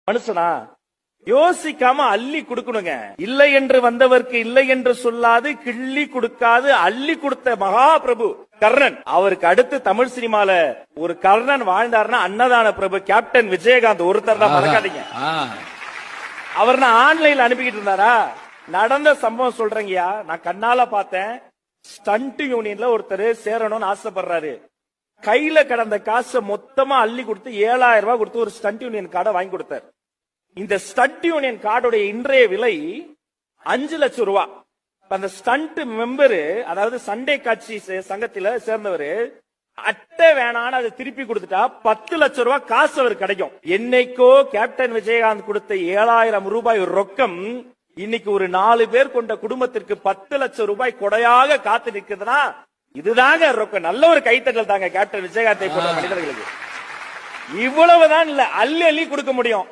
மனுஷனா யோசிக்காம அள்ளி கொடுக்கணுங்க. இல்லை என்று வந்தவருக்கு இல்லை என்று சொல்லாது, கிள்ளி கொடுக்காது அள்ளி கொடுத்த மகா பிரபு கர்ணன். அவருக்கு அடுத்து தமிழ் சினிமால ஒரு கர்ணன் வாழ்ந்தாருன்னா அன்னதான பிரபு கேப்டன் விஜயகாந்த் ஒருத்தர் தான், மறக்காதீங்க. அவர் நான் ஆன்லைன்ல அனுப்பிக்கிட்டு இருந்தாரா? நடந்த சம்பவம் சொல்றேங்கயா, நான் கண்ணால பார்த்தேன். ஸ்டண்ட் யூனியன்ல ஒருத்தர் சேரணும்னு ஆசைப்படுறாரு. கையில கடந்த காசை மொத்தமா அள்ளி கொடுத்து 7000 ரூபாய் கொடுத்து ஒரு ஸ்டண்ட் யூனியன் கார்டை வாங்கி கொடுத்தார். இந்த ஸ்டண்ட் யூனியன் கார்டுடைய இன்றைய விலை 5 லட்சம் ரூபாய். அந்த ஸ்டண்ட் மெம்பரு, அதாவது சண்டே காட்சி சங்கத்தில சேர்ந்தவர், அட்டை வேணான்னு அதை திருப்பி கொடுத்துட்டா 10 லட்சம் ரூபாய் காசு அவர் கிடைக்கும். என்னைக்கோ கேப்டன் விஜயகாந்த் கொடுத்த 7000 ரூபாய் ரொக்கம் இன்னைக்கு ஒரு 4 பேர் கொண்ட குடும்பத்திற்கு 10 லட்சம் ரூபாய் கொடையாக காத்து நிற்குதுன்னா இதுதாங்க ரொக்கம். நல்ல ஒரு கைத்தட்டல் தாங்க கேப்டன் விஜயகாந்தை போன்ற மனிதர்களுக்கு. இவ்வளவுதான் இல்ல, அள்ளி அள்ளி கொடுக்க முடியும்.